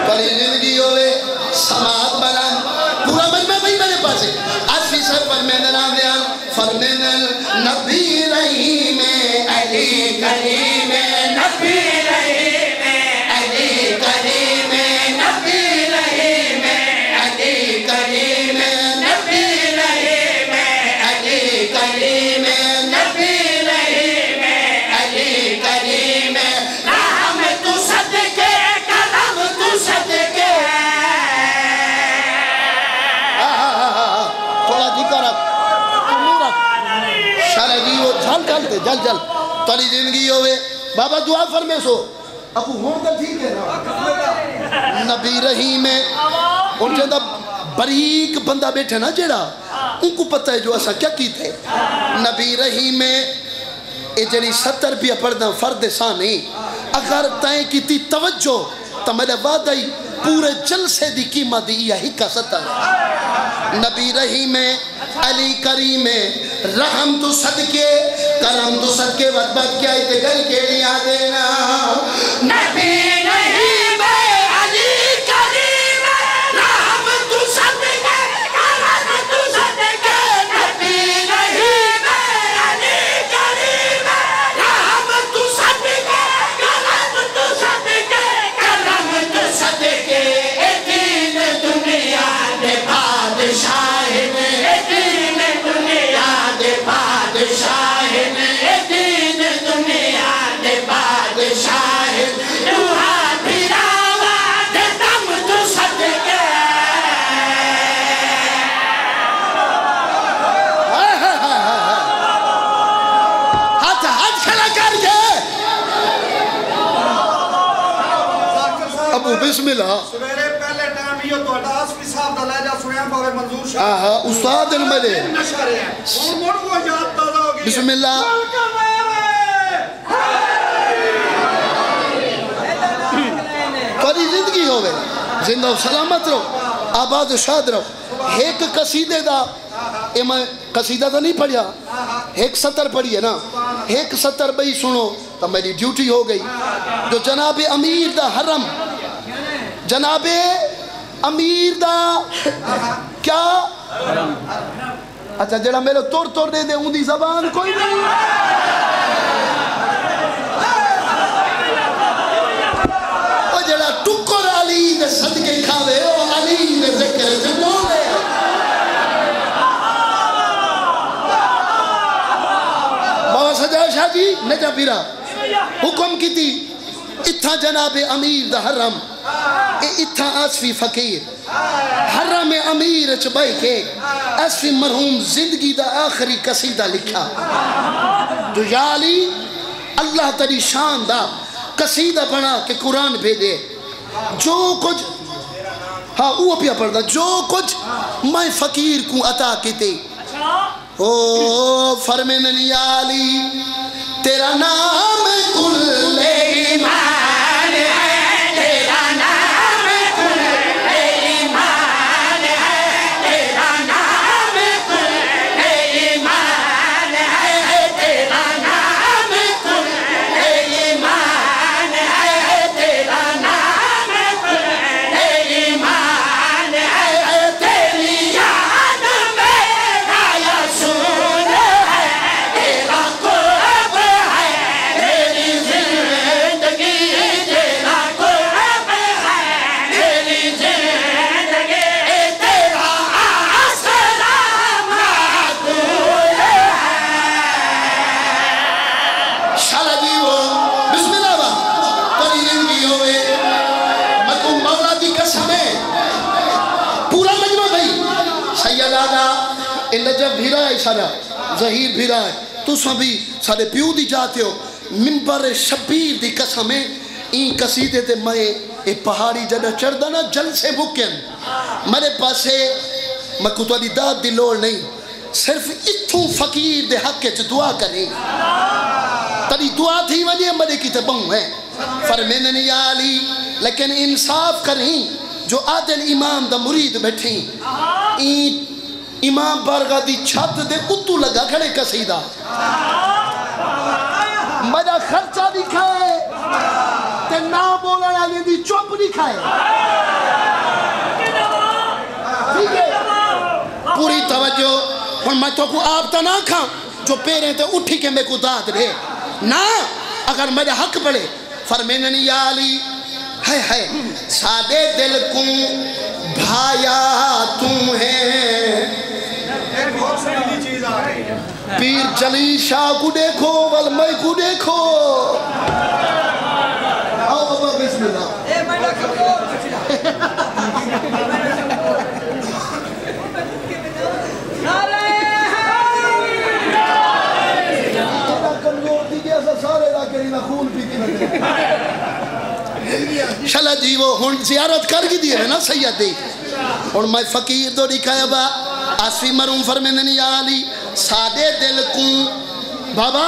بڑی زندگی ہوئے سماعت بلند پورا مجمع بھئی میرے پاس ہے عطفی سر فرمیدن آدھیان فرمیدن نبی رحیم علی کریم نبی رحیم علی کریم نبی رحیم علی کریم نبی رحیم علی کریم نبی رحیم علی کریم رحم تو صدقے کرم تو صدقے تھوڑا دھکا رکھ تمہیں رکھ شالا جی وہ جھل جھل دے جھل جھل تاری زندگی ہوئے بابا دعا فرمے سو ابو ہون کا ٹھیک ہے نا نبی رحیم ہے ان جیدہ بریک بندہ بیٹھے نا جیڑا ان کو پتہ ہے جو ایسا کیا کی تھے نبی رحیم ہے اے جنی 70 بھی پڑھنا فرد ثانی اگر تائیں کی تی توجہ تو میرے وعدہ ہی پورے جلسے دی قیمت دی یہی کا 70 نبی رحیم علی کریم رحم تو صدقے کرم تو صدقے وقت بات کیا ایتے گل کے لیا دینا نبی رحیم علی کریم رحم تو صدقے کرم تو صدقے نبی رحیم علی کریم رحم تو صدقے کرم تو صدقے کرم تو صدقے اے دین دنیا دے بادشاہ نے اے دین دنیا دے بادشاہ نے اے دین دنیا دے بادشاہ دوہا پھراوا دے دم تو صدقے ہاتھ کھلا کر کے ابو بسم اللہ سویرے پہلے ٹائم یہ تو اڈاس بھی صاحب دا لہجہ سنیا پاوے منظور شاہ استاد ان میں دے نشارے ہیں مڑ وہ یاد تازہ ہو گئی بسم اللہ تاری زندگی ہوئے زندہ و سلامت رہو آباد و شاد رہو ایک قصیدے دا میں قصیدہ دا نہیں پڑھیا ایک 70 پڑھی ہے نا ایک 70 بھئی سنو تو میری ڈیوٹی ہو گئی جو جناب امیر دا حرم جناب امیر دا کیا اچھا جڑا میرے توڑ دے دے ان دی زبان کوئی نہیں وہ جڑا ٹکر علی دے صدقے کھاوے وہ علی دے ذکر سے بولے بابا سجا شاہ جی نجا پیرا حکم کی تھی اتھا جناب امیر دا حرم اتھا آسفی فقیر حرم امیر چبائی کے آسفی مرحوم زندگی دا آخری قصیدہ لکھا جو یا علی اللہ تری شان دا قصیدہ بنا کے قرآن بھیجے جو کچھ ہاں وہ پیا پڑھتا جو کچھ میں فقیر کو عطا کی تھی او فرمین یا علی تیرا نام کل ایمان ہے تیرا نام کل ایمان ہے تیرا نام کل ایمان ہے تیرا نام کل ایمان ہے تیرا نام کل ایمان ہے تیری یاد میرا یسون ہے تیرا قرب ہے میری زندگی تیرا قرب ہے میری زندگی تیرا آسرا معقول ہے شالا جی وہ بسم اللہ با تری زندگی ہوئے مکو مولا دی قسم ہے پورا مجمع بھئی سید آدھا ان نجب بھیرا ہے سارا ظہیر بھیرا ہے تو سبھی سارے پیو دی جاتے ہو منبر شبیر دی قسم ہے این قصیدے تے میں اے پہاڑی جڑا چڑھدا نا جل سے بکن میرے پاسے میں کو تو داد دی لوڑ نہیں صرف اتھوں فقیر دے حق کے دعا کریں تری دعا تھی وجہ میرے کی تبوں ہے فرمینن یا علی لیکن انصاف کریں جو عادل امام دا مرید بیٹھیں این امام بارگاہ دی چھت دے اتو لگا کھڑے قصیدہ میرا خرچہ دکھائے تے نہ بولنا دی چپ دکھائے پوری توجہ اور میں تو کو آپ تا نہ کھاں جو پیریں تے اٹھی کے میں کو داد رہے نا اگر میرے حق پڑے فرمینن یا علی ہے سادے دل کو بھایا تم ہے ایک بہت سنگلی چیز آ رہی ہے پیر جلی شاہ کو دیکھو والمائی کو دیکھو آؤ بابا بسم اللہ اے میں کمزور شلا جی وہ ہن زیارت کر گی دیئے نا سید دی اور میں فقیر دو دکھایا با آسفی مرون فرمینن یا علی سادے دل کو بابا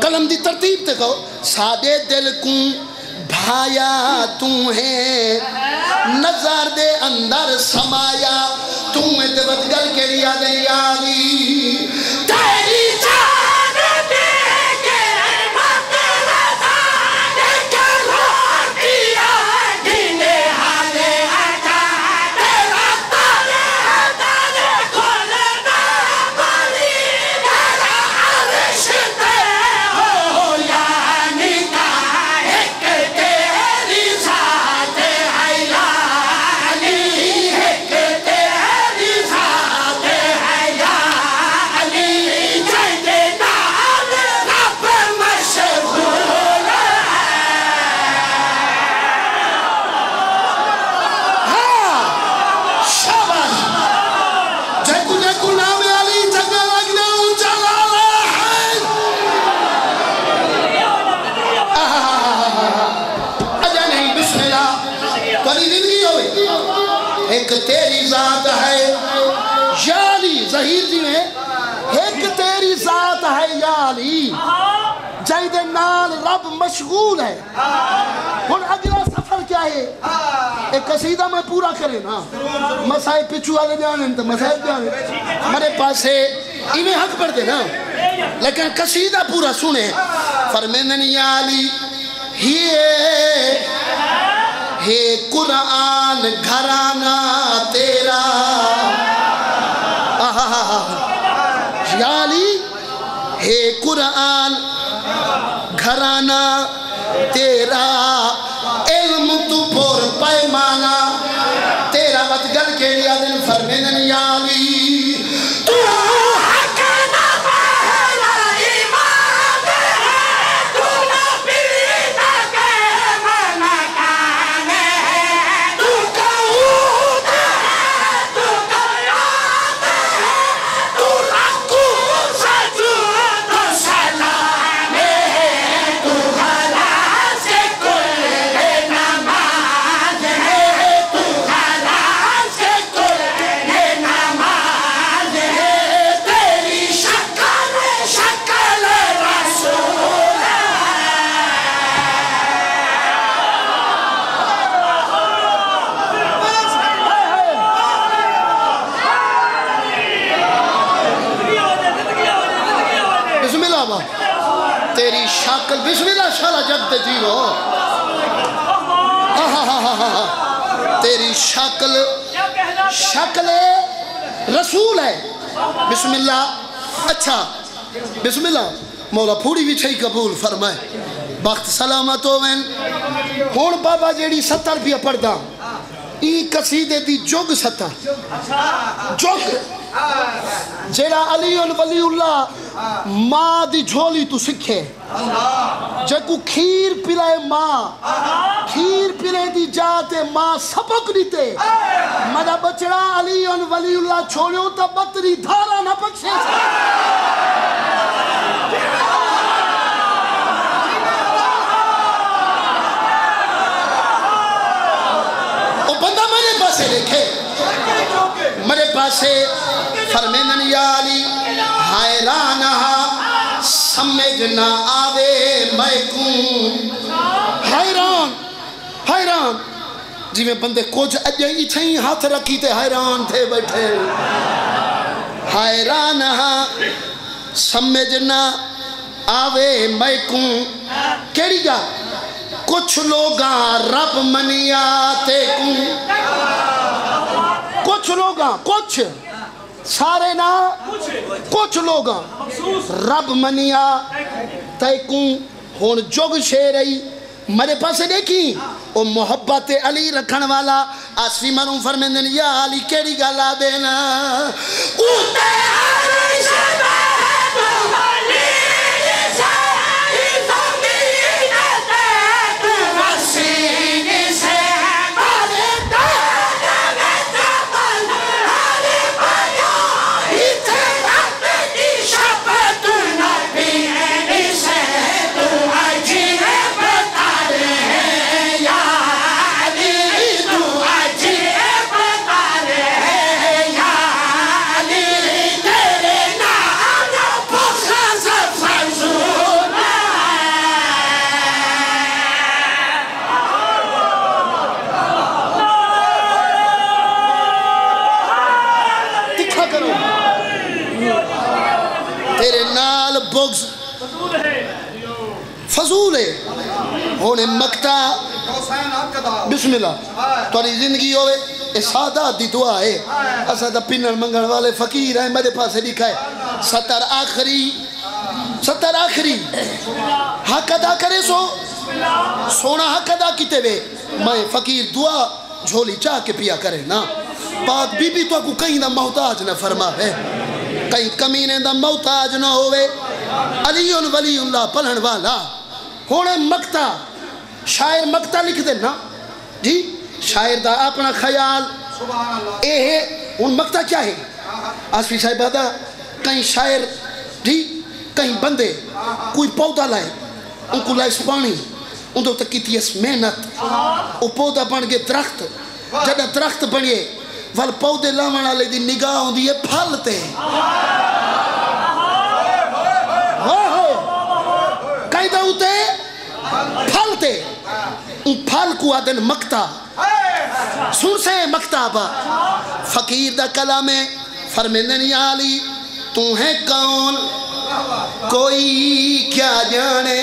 قلم دی ترتیب تے کہو سادے دل کو بھایا تم ہے نظر دے اندر سمایا تم اتبت گل کے لیا دے یا علی تیری جان دے کے رحمت رضا دے کے روح دیا دینے حالے اٹھا تیرا تالے تالے کھولنا بلی تیرا عرش تے ہو یعنی کا ایک تیری ذات ہے یا علی ایک تیری ذات ہے یا علی جیدے نال رب مشغول ہاں شاباش جیکو نام علی جگہ لگنے اونچا لالا ہے اجا نہیں بسم اللہ تاری زندگی ہوئی ایک تیری ذات ہے یا علی ظہیر جی میں ایک تیری ذات ہے یا علی جائد نال رب مشغول ہے اور اگلا سفر کیا ہے ایک قصیدہ میں پورا کرے نا مسائل پچھو آگے جانے تو مسائل جانے ہمارے پاس ہے انہیں حق پڑھ دے نا لیکن قصیدہ پورا سنے فرمینن یا علی ہے قرآن گھرانہ تیرا یا علی ہے قرآن گھرانہ تیرا علم تو پر پیمانہ تیرا وطگل کے لیا دن فرمینن یا علی تو حق نہ پہلا ایمان ہے تو نبی نہ کہ منکان ہے تو قعود ہے تو قیاد ہے تو رکو سجود و سلام ہے تو خلاص کل نماز ہے تو خلاص کل نماز ہے تیری شکل شکل رسول بسم اللہ با تیری شکل بسم اللہ شالا جب جیو تیری شکل شکل رسول ہے بسم اللہ اچھا بسم اللہ مولا پھوڑی بھی چھئی قبول فرمائے بخت سلامت ہوئن ہون بابا جیڑی 70 روپیہ پڑھ دا ای قصیدے دی جوگ 70 جوگ جیڑا علی ولی اللہ ماں دی جھولی تو سکھے جگو کھیر پلائے ماں کھیر پلے دی جاتے ماں سبق دیتے مدہ بچڑا علی ولی اللہ چھوڑیوں تا بطری دھارا نہ پکشے او بندہ میرے پاسے دیکھے میرے پاسے فرمینن یا علی حیرانہ سمجھ نہ آوے میں کون حیران حیران جی میں بندے کچھ اجائی چھئی ہاتھ رکھی تے حیران تھے بیٹھے حیران سمجھ نہ آوے میں کون کیڑی گا کچھ لوگاں رب منیا تے کون کچھ لوگاں کچھ سارے نہ کچھ لوگاں رب منیا تیکوں ہون جوگ شیرئی میرے پاس دیکھی او محبت علی رکھن والا آسفی مرون فرمیندن یا علی کیڑی گالا دینا اوتے علی شباب علی بغض فضول ہے ہونے مکتا بسم اللہ توری زندگی ہوئے اے سادات دی دعا ہے اسا دا پنر منگل والے فقیر ہیں میرے پاس لکھا ہے ستر آخری حق ادا کرے سو سونا حق ادا کیتے وے میں فقیر دعا جھولی چاہ کے پیا کرے نا پاک بی بی تو کو کہیں دا محتاج نہ فرما ہے کہیں کمینے دا محتاج نہ ہوئے علی ولی اللہ پلھن والا ہونے مکتا شاعر مکتا لکھ دینا جی شاعر دا اپنا خیال اے ہے ان مکتا کیا ہے آسفی صاحب دا کہیں شاعر جی کہیں بندے کوئی پودا لائے ان کو لائے پانی ان دو تک کیتی اس محنت او پودا بن گئے درخت جدہ درخت بنیے وال پودے لاوانا لے دی نگاہ ہوں دی یہ پھلتے کہیں دا ہوتے پھلتے ان پھل کو آدن مکتا سن سے مکتا با فقیر دا کلام فرمیندن یا علی تو ہے کون کوئی کیا جانے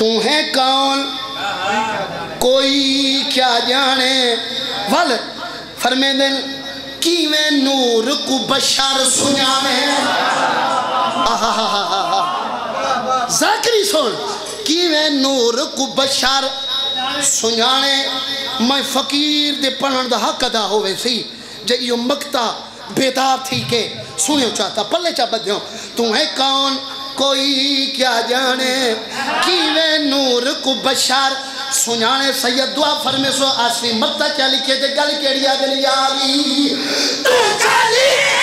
تو ہے کون کوئی کیا جانے ول فرمیندن کیویں نور کو بشار سنانے ذاکری سن کیویں نور کو بشار سنانے میں فقیر دے پڑھن دا حق ادا ہوئے سی جے یہ مکتا بیدار تھی کہ سنیو چاہتا پلے چاہ بدھیوں تو ہے کون کوئی کیا جانے کیویں نور کو بشار سنانے سید دعا فرمے سو آسفی مکتا کیا لکھے دے گل کیڑیا دل یاری تو چلی